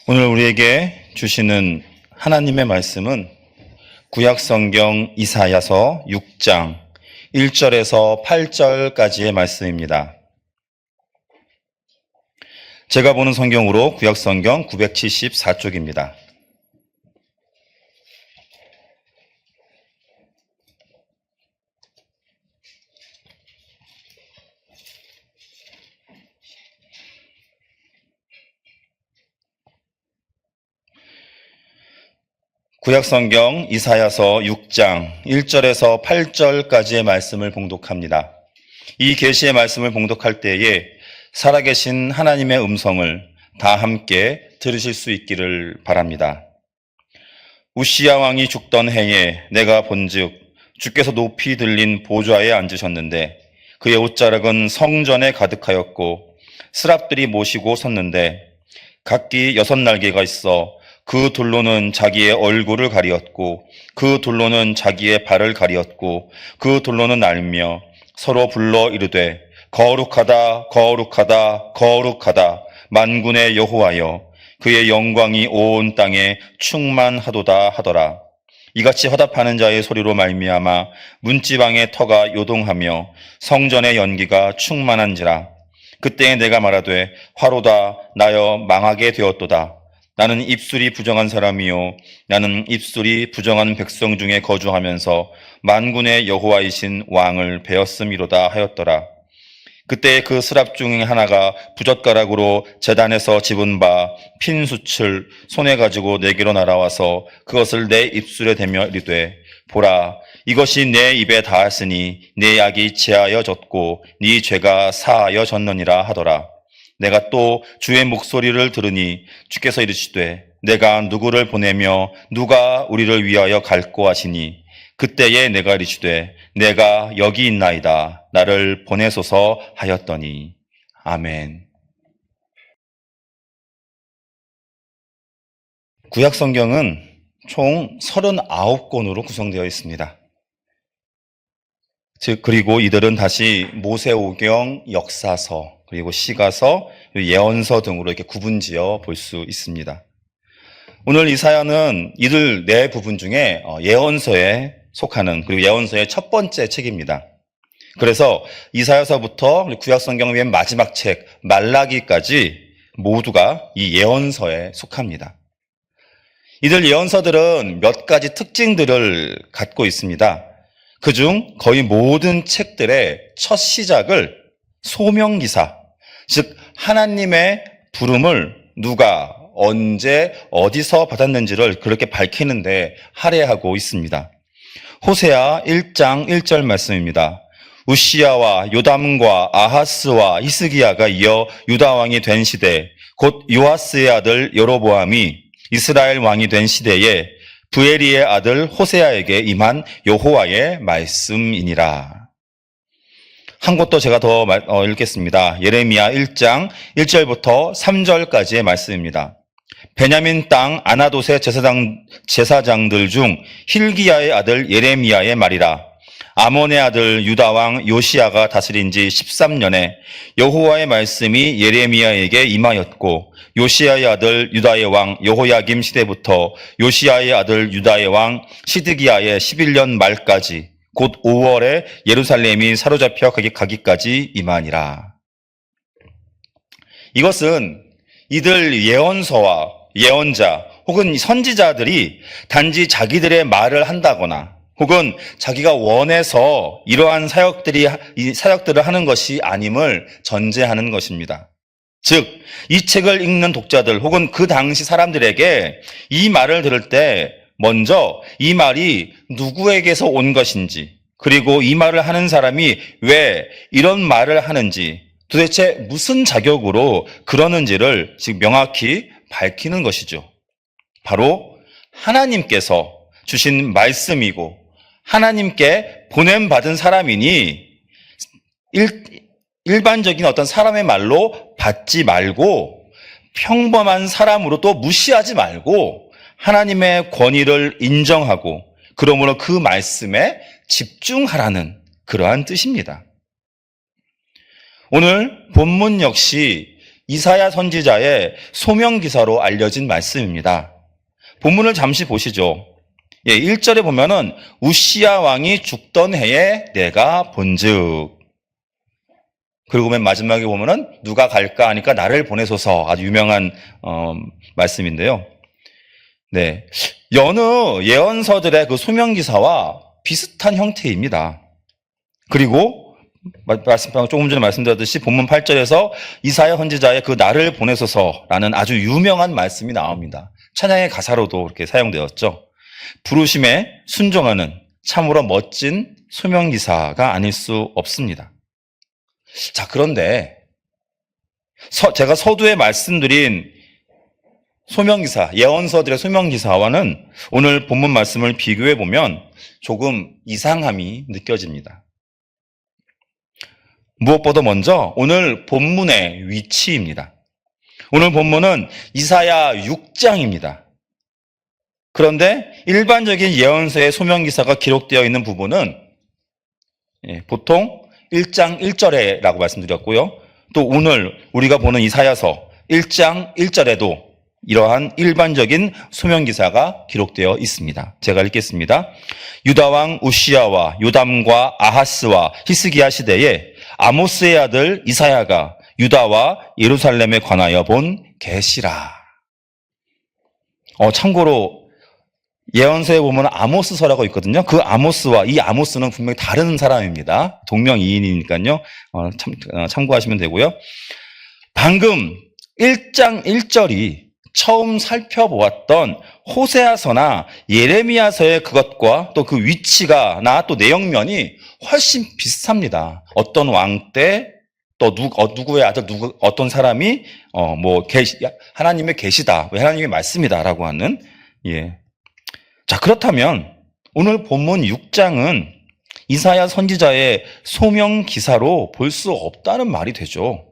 오늘 우리에게 주시는 하나님의 말씀은 구약성경 이사야서 6장 1절에서 8절까지의 말씀입니다. 제가 보는 성경으로 구약성경 974쪽입니다. 구약성경 이사야서 6장 1절에서 8절까지의 말씀을 봉독합니다. 이 계시의 말씀을 봉독할 때에 살아계신 하나님의 음성을 다 함께 들으실 수 있기를 바랍니다. 우시야 왕이 죽던 해에 내가 본즉 주께서 높이 들린 보좌에 앉으셨는데 그의 옷자락은 성전에 가득하였고 스랍들이 모시고 섰는데 각기 6날개가 있어 그 둘로는 자기의 얼굴을 가리었고 그 둘로는 자기의 발을 가리었고 그 둘로는 날며 서로 불러 이르되 거룩하다 거룩하다 거룩하다 만군의 여호와여 그의 영광이 온 땅에 충만하도다 하더라. 이같이 화답하는 자의 소리로 말미암아 문지방의 터가 요동하며 성전의 연기가 충만한지라. 그때에 내가 말하되 화로다 나여 망하게 되었도다. 나는 입술이 부정한 사람이요 나는 입술이 부정한 백성 중에 거주하면서 만군의 여호와이신 왕을 배었음이로다 하였더라. 그때 그 스랍 중에 하나가 부젓가락으로 제단에서 집은 바 핀 숯을 손에 가지고 내게로 날아와서 그것을 내 입술에 대며 이르되 보라 이것이 내 입에 닿았으니 내 약이 제하여 졌고 네 죄가 사하여 졌느니라 하더라. 내가 또 주의 목소리를 들으니 주께서 이르시되 내가 누구를 보내며 누가 우리를 위하여 갈꼬 하시니 그때에 내가 이르시되 내가 여기 있나이다 나를 보내소서 하였더니 아멘. 구약성경은 총 39권으로 구성되어 있습니다. 그리고 이들은 다시 모세오경, 역사서, 그리고 시가서, 예언서 등으로 이렇게 구분지어 볼 수 있습니다. 오늘 이사야는 이들 네 부분 중에 예언서에 속하는 그리고 예언서의 첫 번째 책입니다. 그래서 이사야서부터 구약성경 맨 마지막 책 말라기까지 모두가 이 예언서에 속합니다. 이들 예언서들은 몇 가지 특징들을 갖고 있습니다. 그중 거의 모든 책들의 첫 시작을 소명기사, 즉 하나님의 부름을 누가 언제 어디서 받았는지를 그렇게 밝히는데 할애하고 있습니다. 호세아 1장 1절 말씀입니다. 우시야와 요담과 아하스와 히스기야가 이어 유다 왕이 된 시대 곧 요아스의 아들 여로보암이 이스라엘 왕이 된 시대에 부에리의 아들 호세아에게 임한 여호와의 말씀이니라. 한 곳 더 제가 더 읽겠습니다. 예레미야 1장 1절부터 3절까지의 말씀입니다. 베냐민 땅 아나돗의 제사장들 중 힐기야의 아들 예레미야의 말이라. 아몬의 아들 유다 왕 요시야가 다스린 지 13년에 여호와의 말씀이 예레미야에게 임하였고 요시야의 아들 유다의 왕 여호야김 시대부터 요시야의 아들 유다의 왕 시드기야의 11년 말까지 곧 5월에 예루살렘이 사로잡혀 가기까지 임하니라. 이것은 이들 예언서와 예언자 혹은 선지자들이 단지 자기들의 말을 한다거나 혹은 자기가 원해서 이러한 사역들을 하는 것이 아님을 전제하는 것입니다. 즉, 이 책을 읽는 독자들 혹은 그 당시 사람들에게 이 말을 들을 때 먼저 이 말이 누구에게서 온 것인지, 그리고 이 말을 하는 사람이 왜 이런 말을 하는지, 도대체 무슨 자격으로 그러는지를 지금 명확히 밝히는 것이죠. 바로 하나님께서 주신 말씀이고 하나님께 보냄받은 사람이니 일반적인 어떤 사람의 말로 받지 말고 평범한 사람으로 또 무시하지 말고 하나님의 권위를 인정하고 그러므로 그 말씀에 집중하라는 그러한 뜻입니다. 오늘 본문 역시 이사야 선지자의 소명기사로 알려진 말씀입니다. 본문을 잠시 보시죠. 1절에 보면은 우시야 왕이 죽던 해에 내가 본즉, 그리고 맨 마지막에 보면은 누가 갈까 하니까 나를 보내소서, 아주 유명한 말씀인데요. 네, 여느 예언서들의 그 소명기사와 비슷한 형태입니다. 그리고 조금 전에 말씀드렸듯이 본문 8절에서 이사야 선지자의 그 나를 보내소서라는 아주 유명한 말씀이 나옵니다. 찬양의 가사로도 이렇게 사용되었죠. 부르심에 순종하는 참으로 멋진 소명기사가 아닐 수 없습니다. 자, 그런데 제가 서두에 말씀드린 소명기사, 예언서들의 소명기사와는 오늘 본문 말씀을 비교해 보면 조금 이상함이 느껴집니다. 무엇보다 먼저 오늘 본문의 위치입니다. 오늘 본문은 이사야 6장입니다. 그런데 일반적인 예언서의 소명기사가 기록되어 있는 부분은 보통 1장 1절에라고 말씀드렸고요. 또 오늘 우리가 보는 이사야서 1장 1절에도 이러한 일반적인 소명기사가 기록되어 있습니다. 제가 읽겠습니다. 유다왕 우시야와 요담과 아하스와 히스기야 시대에 아모스의 아들 이사야가 유다와 예루살렘에 관하여 본 계시라. 참고로 예언서에 보면 아모스서라고 있거든요. 그 아모스와 이 아모스는 분명히 다른 사람입니다. 동명이인이니까요. 참고하시면 되고요. 방금 1장 1절이 처음 살펴보았던 호세아서나 예레미야서의 그것과 또 그 위치가나 또 내용면이 훨씬 비슷합니다. 어떤 왕 때 또 누구의 아들 어떤 사람이 하나님의 계시다, 하나님의 말씀이다라고 하는. 자, 그렇다면 오늘 본문 6장은 이사야 선지자의 소명 기사로 볼 수 없다는 말이 되죠.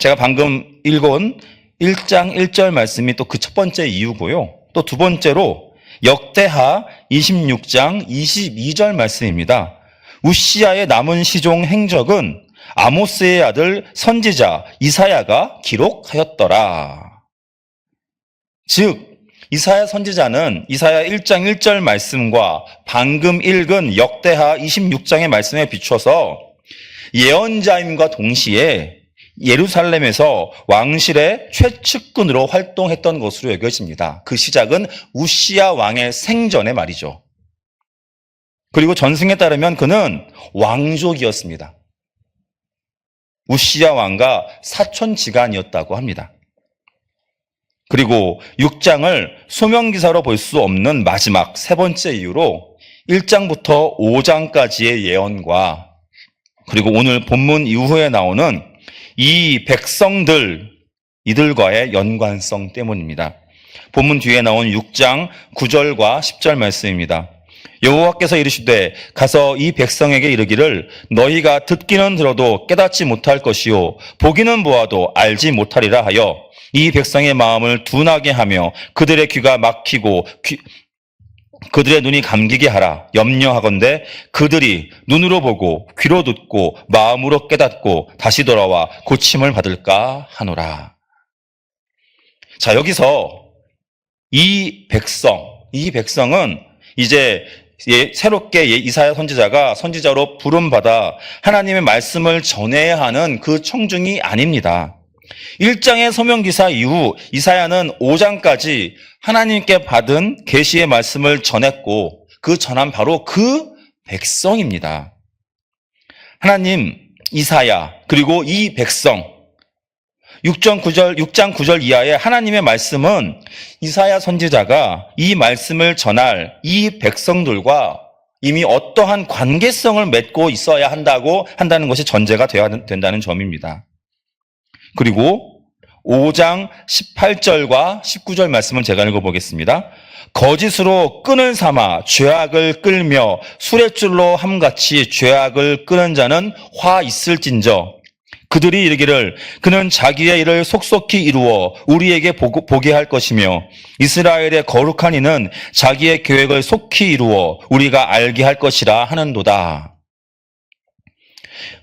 제가 방금 읽은 1장 1절 말씀이 또 그 첫 번째 이유고요. 또 두 번째로 역대하 26장 22절 말씀입니다. 우시야의 남은 시종 행적은 아모스의 아들 선지자 이사야가 기록하였더라. 즉 이사야 선지자는 이사야 1장 1절 말씀과 방금 읽은 역대하 26장의 말씀에 비춰서 예언자임과 동시에 예루살렘에서 왕실의 최측근으로 활동했던 것으로 여겨집니다. 그 시작은 우시야 왕의 생전의 말이죠. 그리고 전승에 따르면 그는 왕족이었습니다. 우시야 왕과 사촌지간이었다고 합니다. 그리고 6장을 소명기사로 볼 수 없는 마지막 세 번째 이유로 1장부터 5장까지의 예언과 그리고 오늘 본문 이후에 나오는 이 백성들, 이들과의 연관성 때문입니다. 본문 뒤에 나온 6장 9절과 10절 말씀입니다. 여호와께서 이르시되 가서 이 백성에게 이르기를 너희가 듣기는 들어도 깨닫지 못할 것이요 보기는 보아도 알지 못하리라 하여 이 백성의 마음을 둔하게 하며 그들의 귀가 막히고 그들의 눈이 감기게 하라. 염려하건대 그들이 눈으로 보고 귀로 듣고 마음으로 깨닫고 다시 돌아와 고침을 받을까 하노라. 자, 여기서 이 백성은 이제 새롭게 이사야 선지자가 선지자로 부름받아 하나님의 말씀을 전해야 하는 그 청중이 아닙니다. 1장의 소명기사 이후 이사야는 5장까지 하나님께 받은 계시의 말씀을 전했고 그 전한 바로 그 백성입니다. 하나님, 이사야, 그리고 이 백성 6장 9절 이하의 하나님의 말씀은 이사야 선지자가 이 말씀을 전할 이 백성들과 이미 어떠한 관계성을 맺고 있어야 한다는 것이 전제가 되어야 된다는 점입니다. 그리고 5장 18절과 19절 말씀을 제가 읽어보겠습니다. 거짓으로 끈을 삼아 죄악을 끌며 수레줄로 함같이 죄악을 끄는 자는 화 있을진저 그들이 이르기를 그는 자기의 일을 속속히 이루어 우리에게 보게 할 것이며 이스라엘의 거룩한 이는 자기의 계획을 속히 이루어 우리가 알게 할 것이라 하는도다.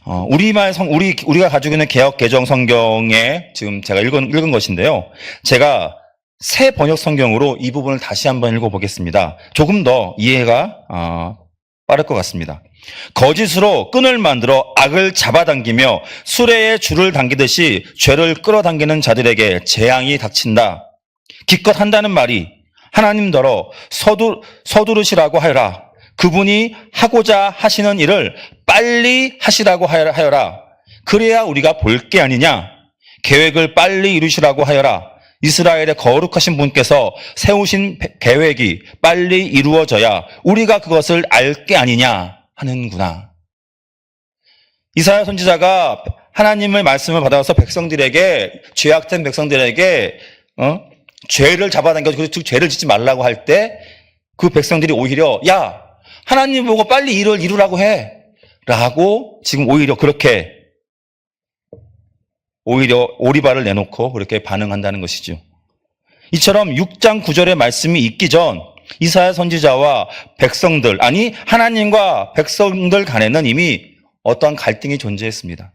우리가 가지고 있는 개역 개정 성경에 지금 제가 읽은 것인데요. 제가 새 번역 성경으로 이 부분을 다시 한번 읽어보겠습니다. 조금 더 이해가 빠를 것 같습니다. 거짓으로 끈을 만들어 악을 잡아당기며 수레에 줄을 당기듯이 죄를 끌어당기는 자들에게 재앙이 닥친다. 기껏 한다는 말이 하나님더러 서두르시라고 하여라. 그분이 하고자 하시는 일을 빨리 하시라고 하여라. 그래야 우리가 볼 게 아니냐. 계획을 빨리 이루시라고 하여라. 이스라엘의 거룩하신 분께서 세우신 계획이 빨리 이루어져야 우리가 그것을 알 게 아니냐 하는구나. 이사야 선지자가 하나님의 말씀을 받아서 백성들에게, 죄악된 백성들에게 죄를 잡아당겨서 그 죄를 짓지 말라고 할 때 그 백성들이 오히려 야, 하나님 보고 빨리 일을 이루라고 해 라고 지금 오히려 그렇게 오히려 오리발을 내놓고 그렇게 반응한다는 것이죠. 이처럼 6장 9절의 말씀이 있기 전 이사야 선지자와 백성들, 아니 하나님과 백성들 간에는 이미 어떠한 갈등이 존재했습니다.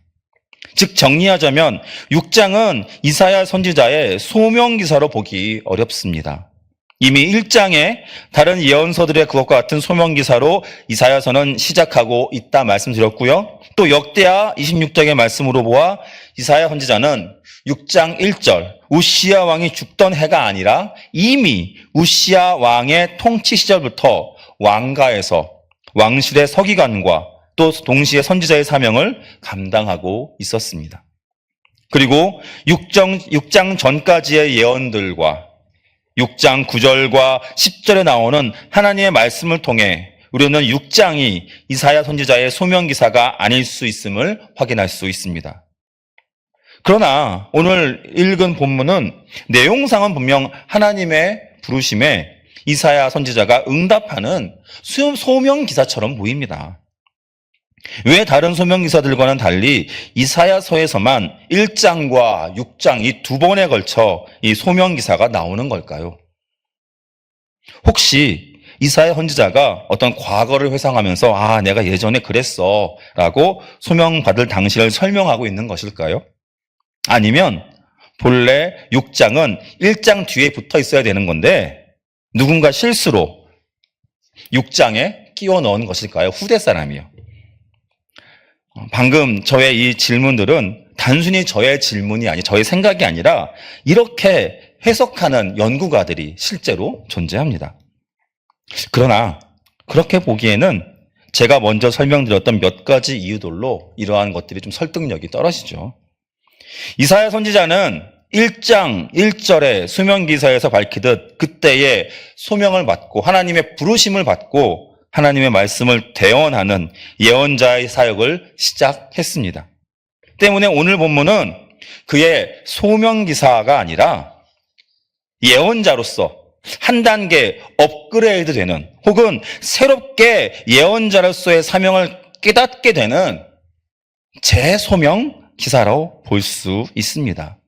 즉 정리하자면 6장은 이사야 선지자의 소명기사로 보기 어렵습니다. 이미 1장에 다른 예언서들의 그것과 같은 소명기사로 이사야서는 시작하고 있다 말씀드렸고요. 또 역대하 26장의 말씀으로 보아 이사야 선지자는 6장 1절 우시야 왕이 죽던 해가 아니라 이미 우시야 왕의 통치 시절부터 왕가에서 왕실의 서기관과 또 동시에 선지자의 사명을 감당하고 있었습니다. 그리고 6장 전까지의 예언들과 6장 9절과 10절에 나오는 하나님의 말씀을 통해 우리는 6장이 이사야 선지자의 소명기사가 아닐 수 있음을 확인할 수 있습니다. 그러나 오늘 읽은 본문은 내용상은 분명 하나님의 부르심에 이사야 선지자가 응답하는 소명기사처럼 보입니다. 왜 다른 소명기사들과는 달리 이사야서에서만 1장과 6장 이 두 번에 걸쳐 이 소명기사가 나오는 걸까요? 혹시 이사야 선지자가 어떤 과거를 회상하면서 내가 예전에 그랬어 라고 소명받을 당시를 설명하고 있는 것일까요? 아니면 본래 6장은 1장 뒤에 붙어 있어야 되는 건데 누군가 실수로 6장에 끼워 넣은 것일까요? 후대 사람이요. 방금 저의 이 질문들은 단순히 저의 질문이 저의 생각이 아니라 이렇게 해석하는 연구가들이 실제로 존재합니다. 그러나 그렇게 보기에는 제가 먼저 설명드렸던 몇 가지 이유들로 이러한 것들이 좀 설득력이 떨어지죠. 이사야 선지자는 1장 1절의 소명기사에서 밝히듯 그때의 소명을 받고 하나님의 부르심을 받고 하나님의 말씀을 대언하는 예언자의 사역을 시작했습니다. 때문에 오늘 본문은 그의 소명기사가 아니라 예언자로서 한 단계 업그레이드 되는 혹은 새롭게 예언자로서의 사명을 깨닫게 되는 재소명기사로 볼 수 있습니다.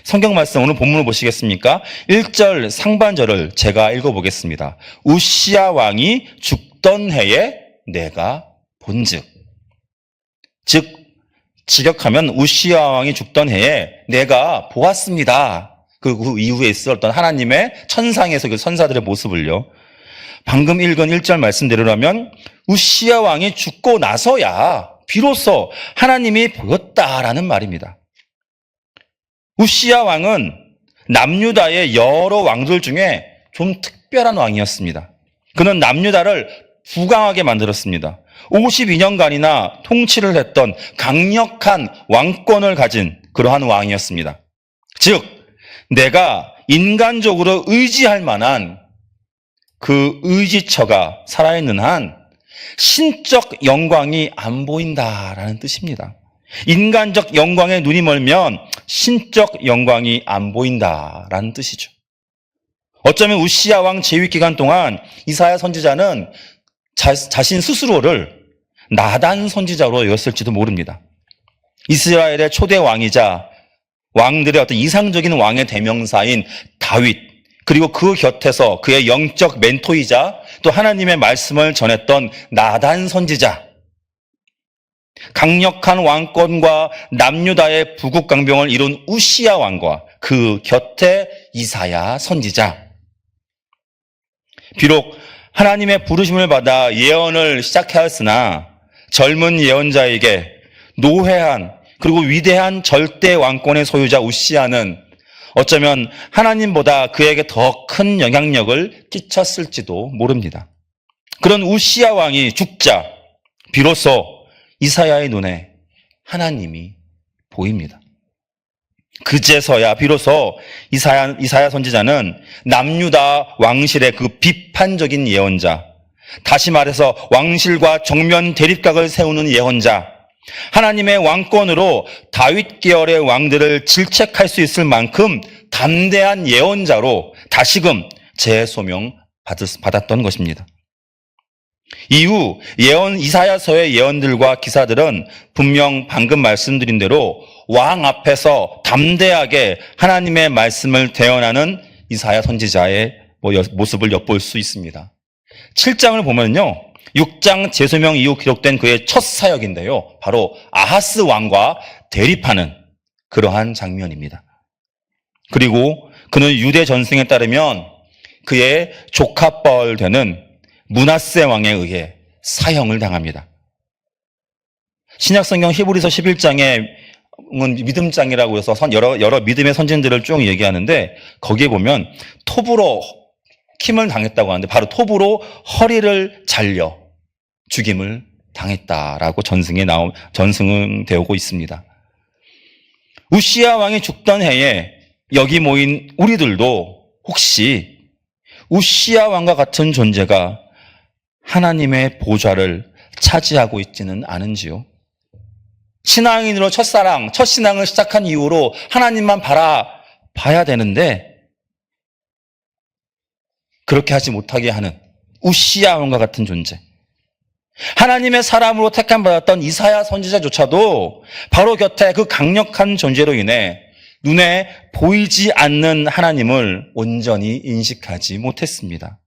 성경 말씀 오늘 본문을 보시겠습니까? 1절 상반절을 제가 읽어보겠습니다. 우시야 왕이 죽던 해에 내가 본즉. 즉 직역하면 우시야 왕이 죽던 해에 내가 보았습니다. 그 이후에 있었던 하나님의 천상에서 그 선사들의 모습을요. 방금 읽은 1절 말씀대로라면 우시야 왕이 죽고 나서야 비로소 하나님이 보였다라는 말입니다. 우시야 왕은 남유다의 여러 왕들 중에 좀 특별한 왕이었습니다. 그는 남유다를 부강하게 만들었습니다. 52년간이나 통치를 했던 강력한 왕권을 가진 그러한 왕이었습니다. 즉 내가 인간적으로 의지할 만한 그 의지처가 살아있는 한 신적 영광이 안 보인다라는 뜻입니다. 인간적 영광에 눈이 멀면 신적 영광이 안 보인다라는 뜻이죠. 어쩌면 우시야 왕 재위 기간 동안 이사야 선지자는 자신 스스로를 나단 선지자로 여겼을지도 모릅니다. 이스라엘의 초대 왕이자 왕들의 어떤 이상적인 왕의 대명사인 다윗, 그리고 그 곁에서 그의 영적 멘토이자 또 하나님의 말씀을 전했던 나단 선지자, 강력한 왕권과 남유다의 부국강병을 이룬 우시야 왕과 그 곁에 이사야 선지자. 비록 하나님의 부르심을 받아 예언을 시작하였으나 젊은 예언자에게 노회한 그리고 위대한 절대 왕권의 소유자 우시야는 어쩌면 하나님보다 그에게 더 큰 영향력을 끼쳤을지도 모릅니다. 그런 우시야 왕이 죽자 비로소 이사야의 눈에 하나님이 보입니다. 그제서야 비로소 이사야 선지자는 남유다 왕실의 그 비판적인 예언자, 다시 말해서 왕실과 정면 대립각을 세우는 예언자, 하나님의 왕권으로 다윗 계열의 왕들을 질책할 수 있을 만큼 담대한 예언자로 다시금 재소명 받았던 것입니다. 이후 이사야서의 예언들과 기사들은 분명 방금 말씀드린 대로 왕 앞에서 담대하게 하나님의 말씀을 대언하는 이사야 선지자의 모습을 엿볼 수 있습니다. 7장을 보면요, 6장 재소명 이후 기록된 그의 첫 사역인데요, 바로 아하스 왕과 대립하는 그러한 장면입니다. 그리고 그는 유대 전승에 따르면 그의 조카뻘 되는 므낫세 왕에 의해 사형을 당합니다. 신약성경 히브리서 11장에 믿음장이라고 해서 여러 믿음의 선진들을 쭉 얘기하는데, 거기에 보면 톱으로 킴을 당했다고 하는데 바로 톱으로 허리를 잘려 죽임을 당했다라고 전승되고 있습니다. 우시야 왕이 죽던 해에 여기 모인 우리들도 혹시 우시야 왕과 같은 존재가 하나님의 보좌를 차지하고 있지는 않은지요? 신앙인으로 첫 신앙을 시작한 이후로 하나님만 바라봐야 되는데 그렇게 하지 못하게 하는 우시야 왕과 같은 존재, 하나님의 사람으로 택함받았던 이사야 선지자조차도 바로 곁에 그 강력한 존재로 인해 눈에 보이지 않는 하나님을 온전히 인식하지 못했습니다.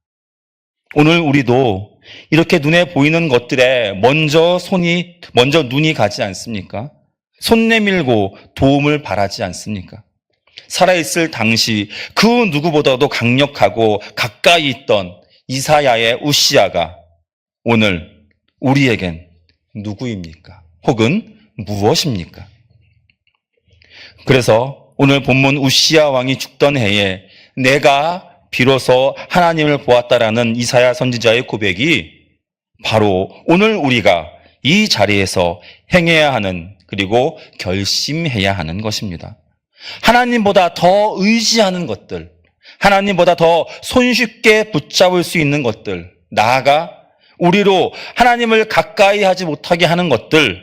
오늘 우리도 이렇게 눈에 보이는 것들에 먼저 눈이 가지 않습니까? 손 내밀고 도움을 바라지 않습니까? 살아있을 당시 그 누구보다도 강력하고 가까이 있던 이사야의 우시야가 오늘 우리에겐 누구입니까? 혹은 무엇입니까? 그래서 오늘 본문 우시야 왕이 죽던 해에 내가 비로소 하나님을 보았다라는 이사야 선지자의 고백이 바로 오늘 우리가 이 자리에서 행해야 하는, 그리고 결심해야 하는 것입니다. 하나님보다 더 의지하는 것들, 하나님보다 더 손쉽게 붙잡을 수 있는 것들, 나아가 우리로 하나님을 가까이 하지 못하게 하는 것들,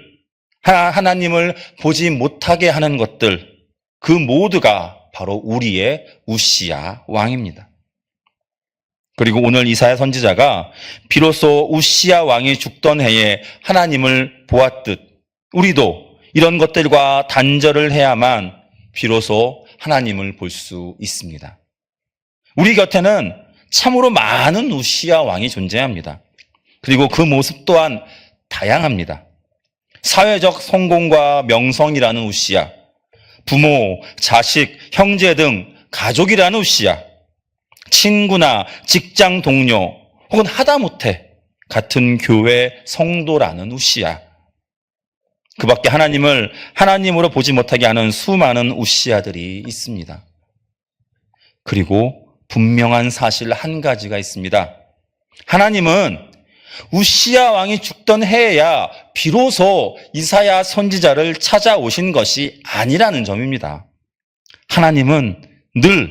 하나님을 보지 못하게 하는 것들, 그 모두가 바로 우리의 우시야 왕입니다. 그리고 오늘 이사야 선지자가 비로소 우시야 왕이 죽던 해에 하나님을 보았듯 우리도 이런 것들과 단절을 해야만 비로소 하나님을 볼 수 있습니다. 우리 곁에는 참으로 많은 우시야 왕이 존재합니다. 그리고 그 모습 또한 다양합니다. 사회적 성공과 명성이라는 우시야, 부모, 자식, 형제 등 가족이라는 우시야, 친구나 직장 동료 혹은 하다못해 같은 교회 성도라는 우시야, 그 밖에 하나님으로 보지 못하게 하는 수많은 우시야들이 있습니다. 그리고 분명한 사실 한 가지가 있습니다. 하나님은 우시야 왕이 죽던 해에야 비로소 이사야 선지자를 찾아오신 것이 아니라는 점입니다. 하나님은 늘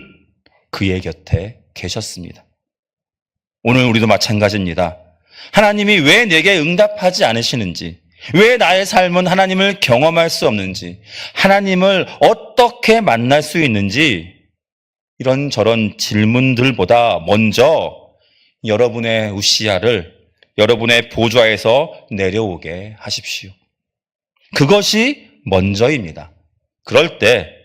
그의 곁에 계셨습니다. 오늘 우리도 마찬가지입니다. 하나님이 왜 내게 응답하지 않으시는지, 왜 나의 삶은 하나님을 경험할 수 없는지, 하나님을 어떻게 만날 수 있는지, 이런저런 질문들보다 먼저 여러분의 우시야를 여러분의 보좌에서 내려오게 하십시오. 그것이 먼저입니다. 그럴 때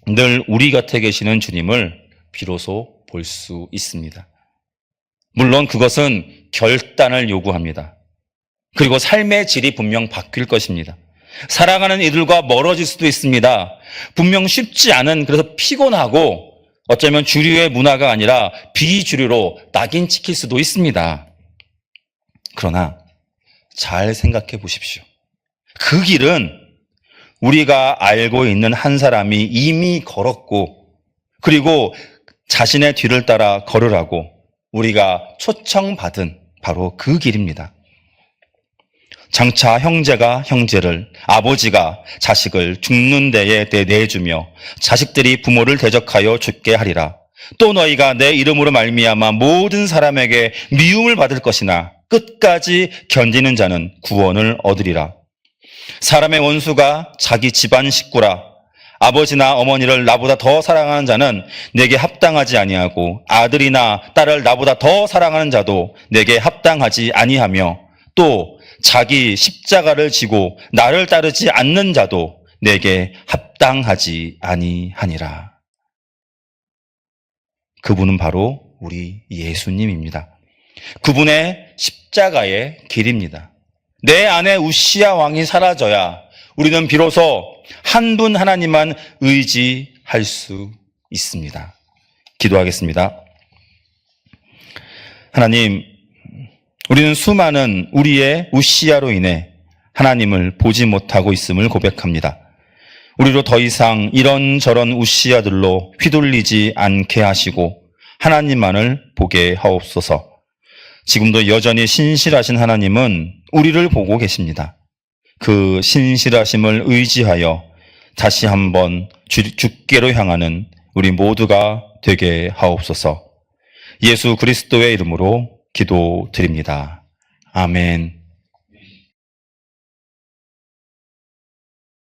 늘 우리 곁에 계시는 주님을 비로소 볼 수 있습니다. 물론 그것은 결단을 요구합니다. 그리고 삶의 질이 분명 바뀔 것입니다. 사랑하는 이들과 멀어질 수도 있습니다. 분명 쉽지 않은, 그래서 피곤하고 어쩌면 주류의 문화가 아니라 비주류로 낙인 찍힐 수도 있습니다. 그러나 잘 생각해 보십시오. 그 길은 우리가 알고 있는 한 사람이 이미 걸었고, 그리고 자신의 뒤를 따라 걸으라고 우리가 초청받은 바로 그 길입니다. 장차 형제가 형제를, 아버지가 자식을 죽는 데에 내주며 자식들이 부모를 대적하여 죽게 하리라. 또 너희가 내 이름으로 말미암아 모든 사람에게 미움을 받을 것이나 끝까지 견디는 자는 구원을 얻으리라. 사람의 원수가 자기 집안 식구라. 아버지나 어머니를 나보다 더 사랑하는 자는 내게 합당하지 아니하고 아들이나 딸을 나보다 더 사랑하는 자도 내게 합당하지 아니하며 또 자기 십자가를 지고 나를 따르지 않는 자도 내게 합당하지 아니하니라. 그분은 바로 우리 예수님입니다. 그분의 십자가의 길입니다. 내 안에 우시야 왕이 사라져야 우리는 비로소 한 분 하나님만 의지할 수 있습니다. 기도하겠습니다. 하나님, 우리는 수많은 우리의 우시야로 인해 하나님을 보지 못하고 있음을 고백합니다. 우리로 더 이상 이런저런 우시야들로 휘둘리지 않게 하시고 하나님만을 보게 하옵소서. 지금도 여전히 신실하신 하나님은 우리를 보고 계십니다. 그 신실하심을 의지하여 다시 한번 주께로 향하는 우리 모두가 되게 하옵소서. 예수 그리스도의 이름으로 기도드립니다. 아멘.